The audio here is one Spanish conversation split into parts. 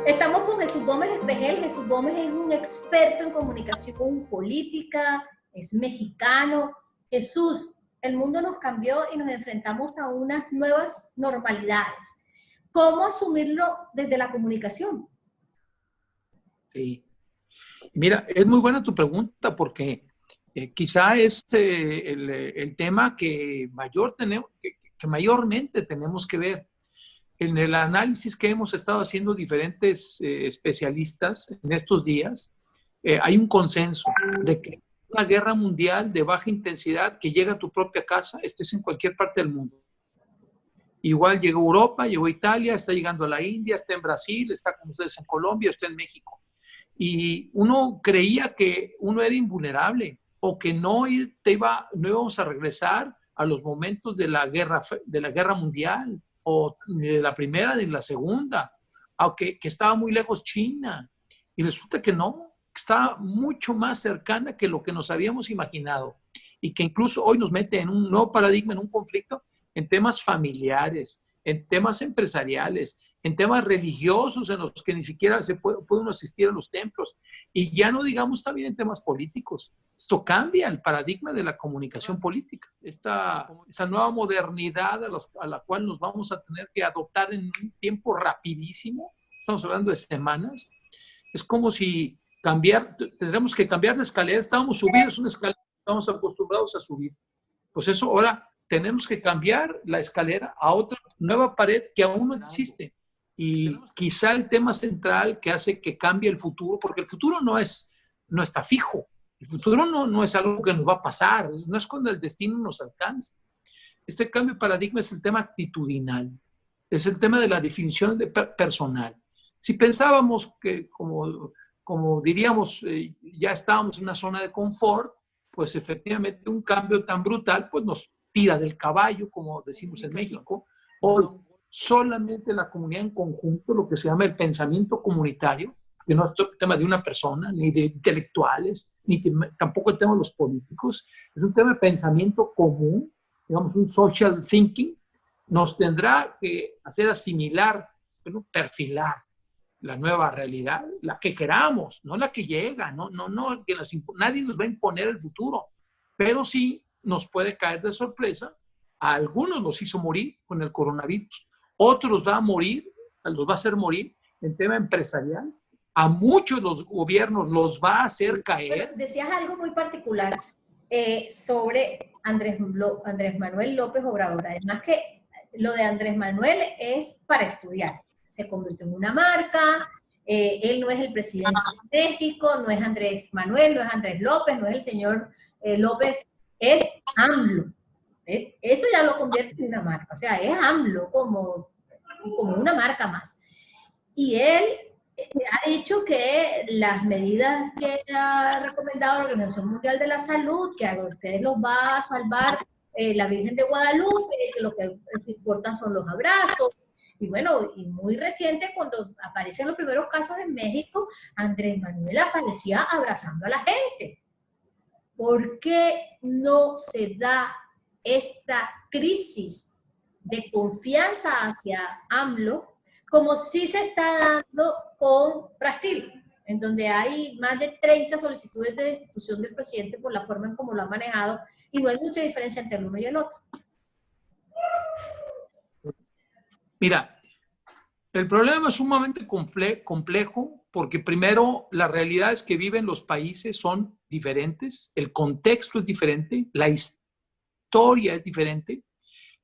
Estamos con Jesús Gómez Espejel. Jesús Gómez es un experto en comunicación política, es mexicano. Jesús, el mundo nos cambió y nos enfrentamos a unas nuevas normalidades. ¿Cómo asumirlo desde la comunicación? Sí. Mira, es muy buena tu pregunta porque quizá es el tema que mayormente tenemos que ver. En el análisis que hemos estado haciendo diferentes especialistas en estos días, hay un consenso de que una guerra mundial de baja intensidad que llega a tu propia casa, estés en cualquier parte del mundo. Igual llegó a Europa, llegó a Italia, está llegando a la India, está en Brasil, está con ustedes en Colombia, está en México. Y uno creía que uno era invulnerable o que no íbamos a regresar a los momentos de la guerra mundial, o ni de la primera ni de la segunda, aunque que estaba muy lejos China. Y resulta que no, que está mucho más cercana que lo que nos habíamos imaginado. Y que incluso hoy nos mete en un nuevo paradigma, en un conflicto, en temas familiares, en temas empresariales, en temas religiosos en los que ni siquiera puede uno asistir a los templos. Y ya no digamos también en temas políticos. Esto cambia el paradigma de la comunicación política. Esa nueva modernidad a la cual nos vamos a tener que adoptar en un tiempo rapidísimo, estamos hablando de semanas, es como si tendremos que cambiar de escalera. Estábamos subidos una escalera, estamos acostumbrados a subir. Pues eso ahora tenemos que cambiar la escalera a otra nueva pared que aún no existe. Y quizá el tema central que hace que cambie el futuro, porque el futuro no está fijo, el futuro no es algo que nos va a pasar, no es cuando el destino nos alcanza. Este cambio de paradigma es el tema actitudinal, es el tema de la definición personal. Si pensábamos que, como diríamos, ya estábamos en una zona de confort, pues efectivamente un cambio tan brutal pues nos tira del caballo, como decimos en México. Hoy solamente la comunidad en conjunto, lo que se llama el pensamiento comunitario, que no es el tema de una persona, ni de intelectuales, tampoco el tema de los políticos, es un tema de pensamiento común, digamos un social thinking, nos tendrá que hacer asimilar, perfilar la nueva realidad, la que queramos, no la que llega, nadie nos va a imponer el futuro, pero sí nos puede caer de sorpresa. A algunos los hizo morir con el coronavirus, otros los va a hacer morir en tema empresarial, a muchos los gobiernos los va a hacer caer. Decías algo muy particular sobre Andrés Manuel López Obrador, además que lo de Andrés Manuel es para estudiar, se convirtió en una marca, él no es el presidente de México, no es Andrés Manuel, no es Andrés López, no es el señor López, es AMLO. Eso ya lo convierte en una marca, o sea, es AMLO como una marca más. Y él ha dicho que las medidas que ha recomendado la Organización Mundial de la Salud, que a ustedes los va a salvar la Virgen de Guadalupe, que lo que les importa son los abrazos. Y bueno, y muy reciente, cuando aparecen los primeros casos en México, Andrés Manuel aparecía abrazando a la gente. ¿Por qué no se da esta crisis de confianza hacia AMLO como sí se está dando con Brasil, en donde hay más de 30 solicitudes de destitución del presidente por la forma en cómo lo ha manejado y no hay mucha diferencia entre el uno y el otro? Mira, el problema es sumamente complejo porque primero las realidades que viven los países son diferentes, el contexto es diferente, la historia es diferente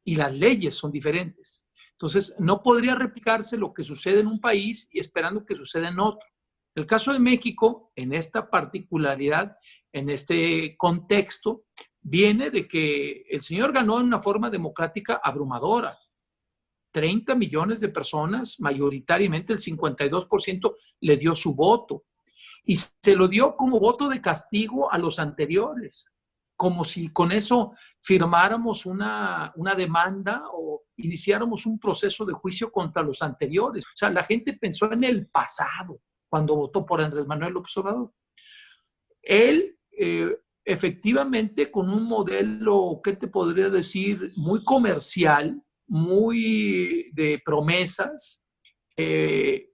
y las leyes son diferentes. Entonces, no podría replicarse lo que sucede en un país y esperando que suceda en otro. El caso de México, en esta particularidad, en este contexto, viene de que el señor ganó de una forma democrática abrumadora. 30 millones de personas, mayoritariamente el 52% le dio su voto. Y se lo dio como voto de castigo a los anteriores, como si con eso firmáramos una demanda o iniciáramos un proceso de juicio contra los anteriores. O sea, la gente pensó en el pasado cuando votó por Andrés Manuel López Obrador. Él, efectivamente, con un modelo, ¿qué te podría decir? Muy comercial, muy de promesas,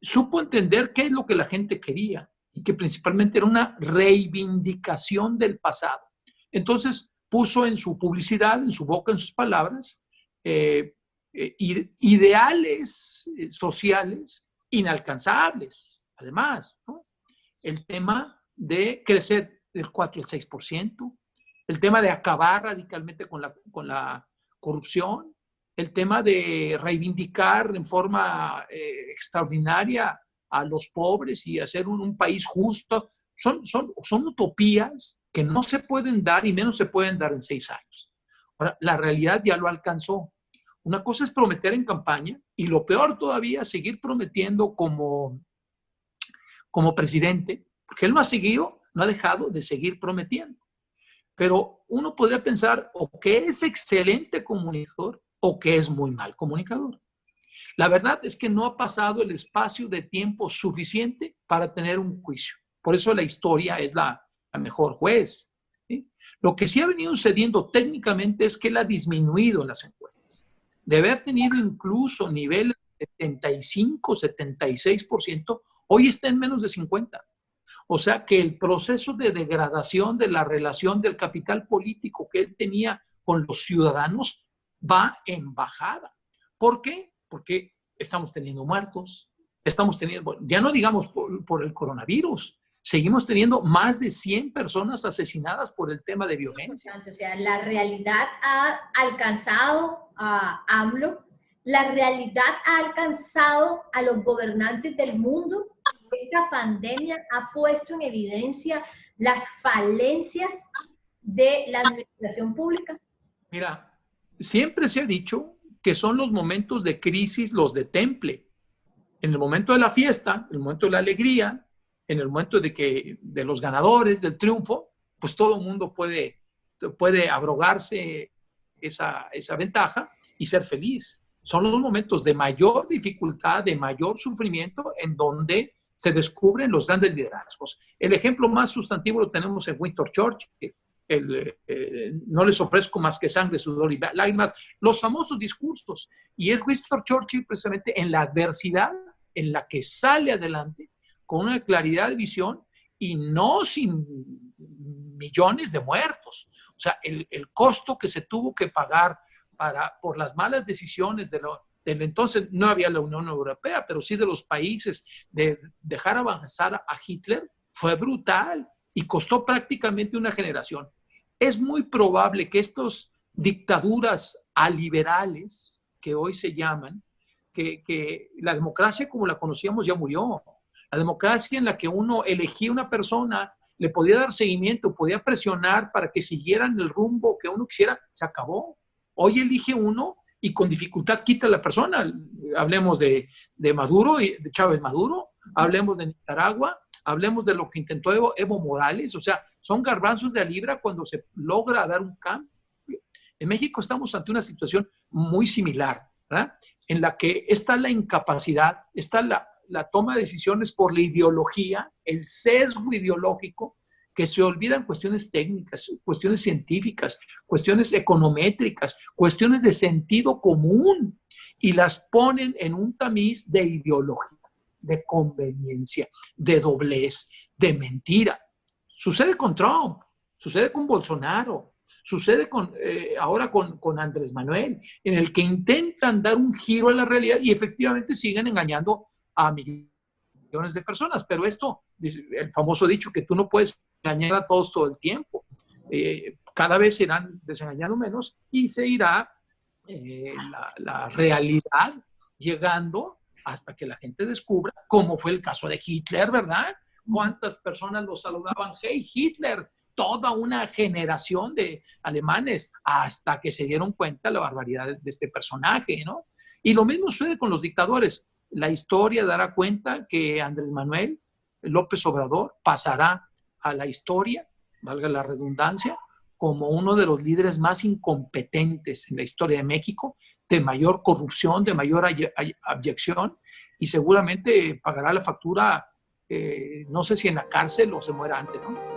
supo entender qué es lo que la gente quería y que principalmente era una reivindicación del pasado. Entonces puso en su publicidad, en su boca, en sus palabras, ideales sociales inalcanzables, además, ¿no? El tema de crecer del 4 al 6%, el tema de acabar radicalmente con la corrupción, el tema de reivindicar en forma extraordinaria a los pobres y hacer un país justo. Son utopías que no se pueden dar y menos se pueden dar en 6 años. Ahora, la realidad ya lo alcanzó. Una cosa es prometer en campaña y lo peor todavía, seguir prometiendo como presidente, porque él no ha dejado de seguir prometiendo. Pero uno podría pensar o que es excelente comunicador o que es muy mal comunicador. La verdad es que no ha pasado el espacio de tiempo suficiente para tener un juicio. Por eso la historia es la mejor juez, ¿sí? Lo que sí ha venido sucediendo técnicamente es que él ha disminuido en las encuestas. De haber tenido incluso niveles de 75, 76%, hoy está en menos de 50%. O sea que el proceso de degradación de la relación del capital político que él tenía con los ciudadanos va en bajada. ¿Por qué? Porque estamos teniendo muertos, ya no digamos por el coronavirus, seguimos teniendo más de 100 personas asesinadas por el tema de violencia. O sea, la realidad ha alcanzado a AMLO, la realidad ha alcanzado a los gobernantes del mundo. Esta pandemia ha puesto en evidencia las falencias de la administración pública. Mira, siempre se ha dicho que son los momentos de crisis los de temple. En el momento de la fiesta, en el momento de la alegría, en el momento de los ganadores, del triunfo, pues todo el mundo puede abrogarse esa ventaja y ser feliz. Son los momentos de mayor dificultad, de mayor sufrimiento, en donde se descubren los grandes liderazgos. El ejemplo más sustantivo lo tenemos en Winston Churchill. No les ofrezco más que sangre, sudor y lágrimas, los famosos discursos. Y es Winston Churchill precisamente en la adversidad en la que sale adelante con una claridad de visión y no sin millones de muertos. O sea, el costo que se tuvo que pagar por las malas decisiones del entonces, no había la Unión Europea, pero sí de los países, de dejar avanzar a Hitler, fue brutal y costó prácticamente una generación. Es muy probable que estas dictaduras aliberales, que hoy se llaman, que la democracia como la conocíamos ya murió. La democracia en la que uno elegía una persona, le podía dar seguimiento, podía presionar para que siguieran el rumbo que uno quisiera, se acabó. Hoy elige uno y con dificultad quita a la persona. Hablemos de Maduro, de Chávez Maduro, hablemos de Nicaragua, hablemos de lo que intentó Evo Morales. O sea, son garbanzos de a libra cuando se logra dar un cambio. En México estamos ante una situación muy similar, ¿verdad? En la que está la incapacidad, está la toma de decisiones por la ideología, el sesgo ideológico, que se olvidan cuestiones técnicas, cuestiones científicas, cuestiones econométricas, cuestiones de sentido común, y las ponen en un tamiz de ideología, de conveniencia, de doblez, de mentira. Sucede con Trump, sucede con Bolsonaro, sucede ahora con Andrés Manuel, en el que intentan dar un giro a la realidad y efectivamente siguen engañando a millones de personas. Pero esto, el famoso dicho que tú no puedes engañar a todos todo el tiempo, cada vez se irán desengañando menos y se irá la realidad llegando hasta que la gente descubra, como fue el caso de Hitler, ¿verdad? ¿Cuántas personas lo saludaban? ¡Hey, Hitler! Toda una generación de alemanes, hasta que se dieron cuenta de la barbaridad de este personaje, ¿no? Y lo mismo sucede con los dictadores. La historia dará cuenta que Andrés Manuel López Obrador pasará a la historia, valga la redundancia, como uno de los líderes más incompetentes en la historia de México, de mayor corrupción, de mayor abyección, y seguramente pagará la factura, no sé si en la cárcel o se muera antes, ¿no?